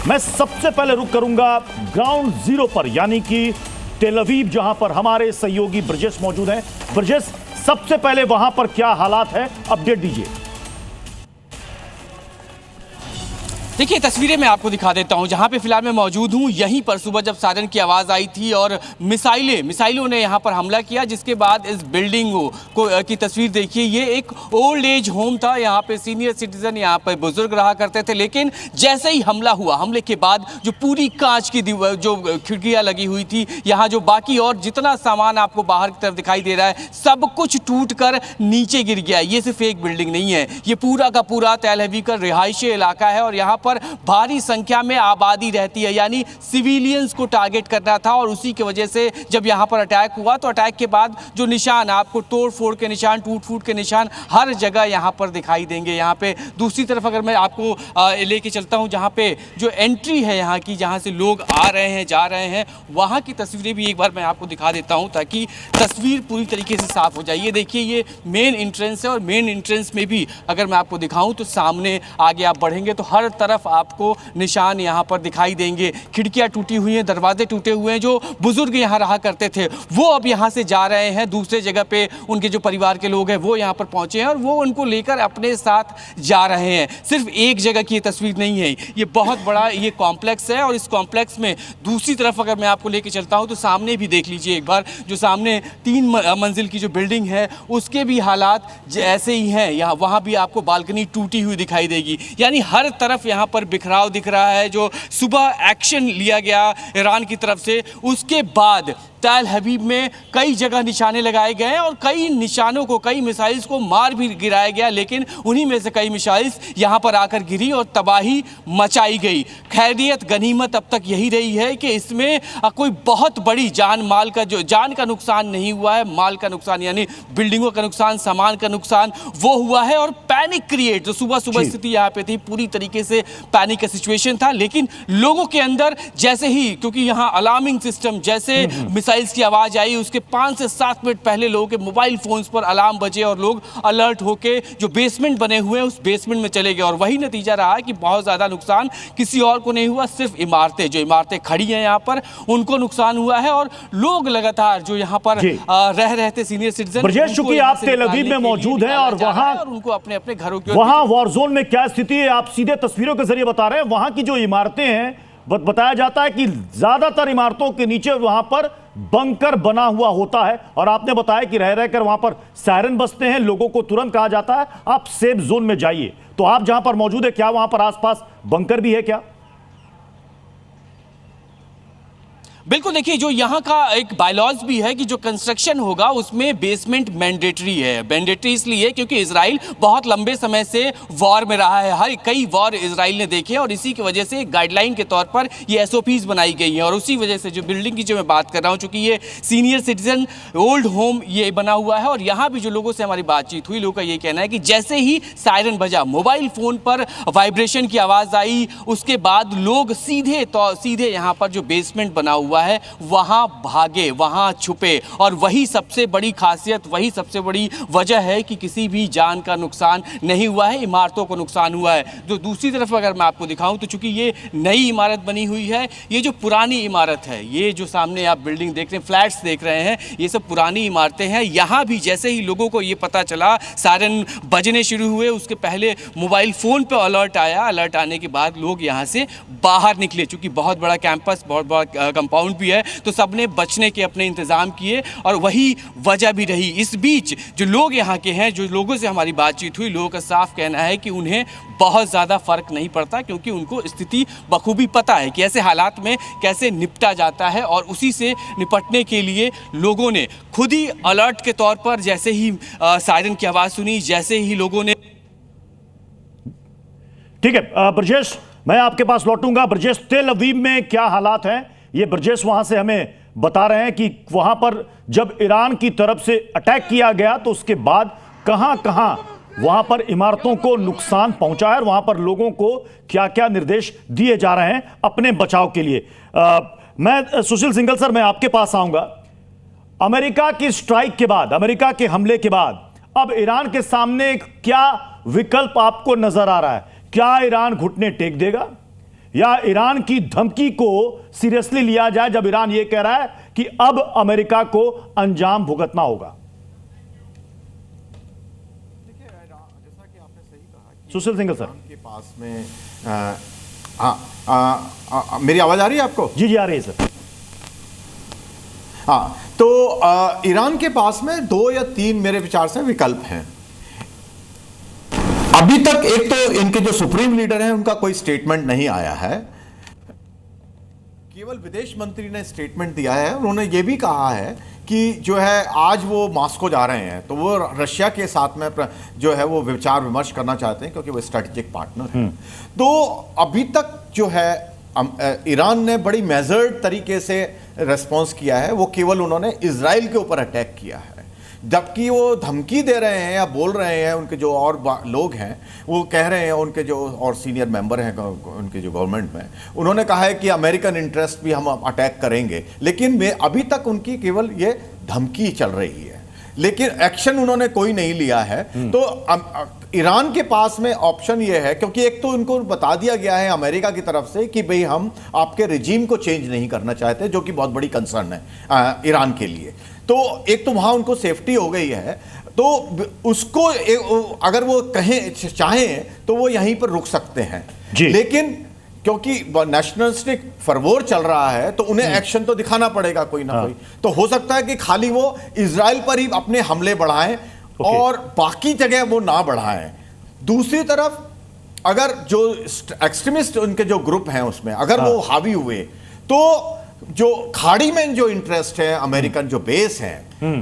मैं सबसे पहले रुक करूंगा ग्राउंड जीरो पर, यानी कि टेल अवीव, जहां पर हमारे सहयोगी ब्रजेश मौजूद हैं। ब्रजेश, सबसे पहले वहां पर क्या हालात है, अपडेट दीजिए। देखिए, तस्वीरें मैं आपको दिखा देता हूं जहां पे फिलहाल मैं मौजूद हूं। यहीं पर सुबह जब सायरन की आवाज़ आई थी और मिसाइलों ने यहां पर हमला किया, जिसके बाद इस बिल्डिंग की तस्वीर देखिए। ये एक ओल्ड एज होम था, यहां पे सीनियर सिटीजन, यहां पर बुजुर्ग रहा करते थे। लेकिन जैसे ही हमला हुआ, हमले के बाद जो पूरी कांच की जो खिड़कियां लगी हुई थी, यहाँ जो बाकी और जितना सामान आपको बाहर की तरफ दिखाई दे रहा है, सब कुछ टूट कर नीचे गिर गया। ये सिर्फ एक बिल्डिंग नहीं है, ये पूरा का पूरा तेल अवीव का रिहायशी इलाका है और यहाँ पर भारी संख्या में आबादी रहती है, यानी सिविलियंस को टारगेट करना था। और उसी की वजह से जब यहाँ पर अटैक हुआ तो अटैक के बाद जो निशान आपको तोड़ फोड़ के निशान, टूट फूट के निशान हर जगह यहाँ पर दिखाई देंगे। यहाँ पे दूसरी तरफ अगर मैं आपको लेके चलता हूँ, जहाँ पे जो एंट्री है यहाँ की, जहाँ से लोग आ रहे हैं जा रहे हैं, वहाँ की तस्वीरें भी एक बार मैं आपको दिखा देता हूँ ताकि तस्वीर पूरी तरीके से साफ हो जाए। ये देखिए, ये मेन एंट्रेंस है और मेन एंट्रेंस में भी अगर मैं आपको दिखाऊँ तो सामने आगे आप बढ़ेंगे तो हर तरफ आपको निशान यहाँ पर दिखाई देंगे। खिड़कियाँ टूटी हुई हैं, दरवाजे टूटे हुए हैं। जो बुजुर्ग यहाँ रहा करते थे वो अब यहाँ से जा रहे हैं दूसरे जगह पे। उनके जो परिवार के लोग हैं वो यहाँ पर पहुँचे हैं और वो उनको लेकर अपने साथ जा रहे हैं। सिर्फ एक जगह की ये तस्वीर नहीं है, ये बहुत बड़ा ये कॉम्प्लेक्स है और इस कॉम्प्लेक्स में दूसरी तरफ अगर मैं आपको लेके चलता हूँ तो सामने भी देख लीजिए एक बार, जो सामने 3 मंजिल की जो बिल्डिंग है उसके भी हालात ऐसे ही हैं। यहाँ वहाँ भी आपको बालकनी टूटी हुई दिखाई देगी। यानी हर तरफ यहाँ पर बिखराव दिख रहा है। जो सुबह एक्शन लिया गया ईरान की तरफ से, उसके बाद तेल अवीव में कई जगह निशाने लगाए गए और कई निशानों को, कई मिसाइल्स को मार भी गिराया गया, लेकिन उन्हीं में से कई मिसाइल्स यहाँ पर आकर गिरी और तबाही मचाई गई। खैरियत गनीमत अब तक यही रही है कि इसमें कोई बहुत बड़ी जान का नुकसान नहीं हुआ है। माल का नुकसान यानी बिल्डिंगों का नुकसान, सामान का नुकसान वो हुआ है। और पैनिक क्रिएट, जो सुबह स्थिति यहाँ पे थी, पूरी तरीके से पैनिक का सिचुएशन था। लेकिन लोगों के अंदर जैसे ही, क्योंकि यहाँ अलार्मिंग सिस्टम, जैसे मिसाइल्स की आवाज आई उसके 5 से 7 मिनट पहले लोगों के मोबाइल फोन्स पर अलार्म बजे और लोग अलर्ट होके जो बेसमेंट बने हुए हैं उस बेसमेंट में चले गए। और वही नतीजा रहा कि बहुत ज्यादा नुकसान किसी और को नहीं हुआ, सिर्फ जो इमारतें खड़ी हैं यहाँ पर उनको नुकसान हुआ है। और लोग लगातार जो यहाँ पर रह रहे थे सीनियर सिटीजन, ब्रजेश, चूंकि आप तेल अवीव में मौजूद हैं और वहां उनको अपने अपने घरों की, वहां वॉर जोन में क्या स्थिति है आप सीधे तस्वीरों के जरिए बता रहे हैं। वहां की जो इमारतें हैं, बताया जाता है कि ज्यादातर इमारतों के नीचे वहां पर बंकर बना हुआ होता है और आपने बताया कि रह रहकर वहां पर सायरन बजते हैं, लोगों को तुरंत कहा जाता है आप सेफ जोन में जाइए। तो आप जहां पर मौजूद है, क्या वहां पर आसपास बंकर भी है क्या? बिल्कुल, देखिए, जो यहाँ का एक बायलॉज भी है कि जो कंस्ट्रक्शन होगा उसमें बेसमेंट मैंडेटरी है। मैंडेटरी इसलिए क्योंकि इजराइल बहुत लंबे समय से वॉर में रहा है, कई वॉर इजराइल ने देखे और इसी की वजह से गाइडलाइन के तौर पर ये एसओपीज बनाई गई हैं। और उसी वजह से जो बिल्डिंग की जो मैं बात कर रहा हूँ, चूंकि ये सीनियर सिटीजन ओल्ड होम ये बना हुआ है और यहाँ भी जो लोगों से हमारी बातचीत हुई, लोगों का ये कहना है कि जैसे ही सायरन बजा, मोबाइल फोन पर वाइब्रेशन की आवाज़ आई, उसके बाद लोग सीधे यहाँ पर जो बेसमेंट बना हुआ है वहां भागे, वहां छुपे। और वही सबसे बड़ी खासियत, वही सबसे बड़ी वजह है कि किसी भी जान का नुकसान नहीं हुआ है, इमारतों को नुकसान हुआ है। जो दूसरी तरफ अगर मैं आपको दिखाऊं तो चूंकि ये नई इमारत बनी हुई है, ये जो पुरानी इमारत है, ये जो सामने आप बिल्डिंग देख रहे हैं, फ्लैट्स देख रहे हैं, ये सब पुरानी इमारतें हैं। यहां भी जैसे ही लोगों को ये पता चला, सायरन बजने शुरू हुए, उसके पहले मोबाइल फोन पर अलर्ट आया। अलर्ट आने के बाद लोग यहां से बाहर निकले। चूंकि बहुत बड़ा कैंपस, बहुत बड़ा कंपाउंड भी है, तो सबने बचने के अपने इंतजाम किए और वही वजह भी रही। इस बीच जो लोग यहाँ के हैं, जो लोगों से हमारी बातचीत हुई, लोगों का साफ कहना है कि उन्हें बहुत ज़्यादा फर्क नहीं पड़ता, क्योंकि उनको स्थिति बखूबी पता है कि ऐसे हालात में कैसे निपटा जाता है। और उसी से निपटने के लिए लोगों ने खुद ही अलर्ट के तौर पर, जैसे ही सायरन की आवाज़ सुनी, जैसे ही लोगों ने। ठीक है ब्रजेश, मैं आपके पास लौटूंगा। ब्रजेश, तेल अवीव में क्या हालात हैं, ये ब्रजेश वहां से हमें बता रहे हैं कि वहां पर जब ईरान की तरफ से अटैक किया गया तो उसके बाद कहां वहां पर इमारतों को नुकसान पहुंचा है और वहां पर लोगों को क्या क्या निर्देश दिए जा रहे हैं अपने बचाव के लिए। मैं सुशील सिंघल सर, मैं आपके पास आऊंगा। अमेरिका की स्ट्राइक के बाद, अमेरिका के हमले के बाद अब ईरान के सामने क्या विकल्प आपको नजर आ रहा है? क्या ईरान घुटने टेक देगा या ईरान की धमकी को सीरियसली लिया जाए जब ईरान यह कह रहा है कि अब अमेरिका को अंजाम भुगतना होगा? जैसा कि आपने सही कहा कि सुशील सिंघल सर, के पास में मेरी आवाज आ रही है आपको? जी आ रही है सर। हाँ, तो ईरान के पास में 2 या 3 मेरे विचार से विकल्प हैं। अभी तक एक तो इनके जो सुप्रीम लीडर हैं उनका कोई स्टेटमेंट नहीं आया है, केवल विदेश मंत्री ने स्टेटमेंट दिया है। उन्होंने ये भी कहा है कि जो है आज वो मॉस्को जा रहे हैं तो वो रशिया के साथ में जो है वो विचार विमर्श करना चाहते हैं क्योंकि वो स्ट्रेटेजिक पार्टनर हैं। तो अभी तक जो है ईरान ने बड़ी मेजर्ड तरीके से रेस्पॉन्स किया है। वो केवल उन्होंने इजराइल के ऊपर अटैक किया है, जबकि वो धमकी दे रहे हैं या बोल रहे हैं, उनके जो और लोग हैं वो कह रहे हैं, उनके जो और सीनियर मेंबर हैं उनके जो गवर्नमेंट में, उन्होंने कहा है कि अमेरिकन इंटरेस्ट भी हम अटैक करेंगे। लेकिन अभी तक उनकी केवल ये धमकी चल रही है, लेकिन एक्शन उन्होंने कोई नहीं लिया है। तो ईरान के पास में ऑप्शन ये है, क्योंकि एक तो उनको बता दिया गया है अमेरिका की तरफ से कि भाई हम आपके रिजीम को चेंज नहीं करना चाहते, जो कि बहुत बड़ी कंसर्न है ईरान के लिए। तो एक तो वहां उनको सेफ्टी हो गई है, तो उसको अगर वो कहें चाहें तो वो यहीं पर रुक सकते हैं। लेकिन क्योंकि नेशनलिस्टिक फरवोर चल रहा है तो उन्हें एक्शन तो दिखाना पड़ेगा कोई ना कोई। तो हो सकता है कि खाली वो इजराइल पर ही अपने हमले बढ़ाएं और बाकी जगह वो ना बढ़ाएं। दूसरी तरफ अगर जो एक्सट्रीमिस्ट उनके जो ग्रुप हैं उसमें अगर वो हावी हुए तो जो खाड़ी में जो इंटरेस्ट है, अमेरिकन जो बेस है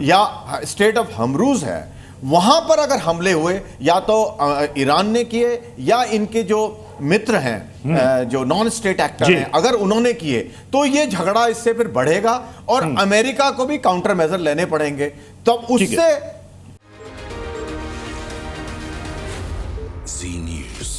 या स्टेट ऑफ हम्रूज है, वहां पर अगर हमले हुए या तो ईरान ने किए या इनके जो मित्र हैं जो नॉन स्टेट एक्टर हैं, अगर उन्होंने किए तो ये झगड़ा इससे फिर बढ़ेगा और अमेरिका को भी काउंटर मेजर लेने पड़ेंगे। तब उससे Z News.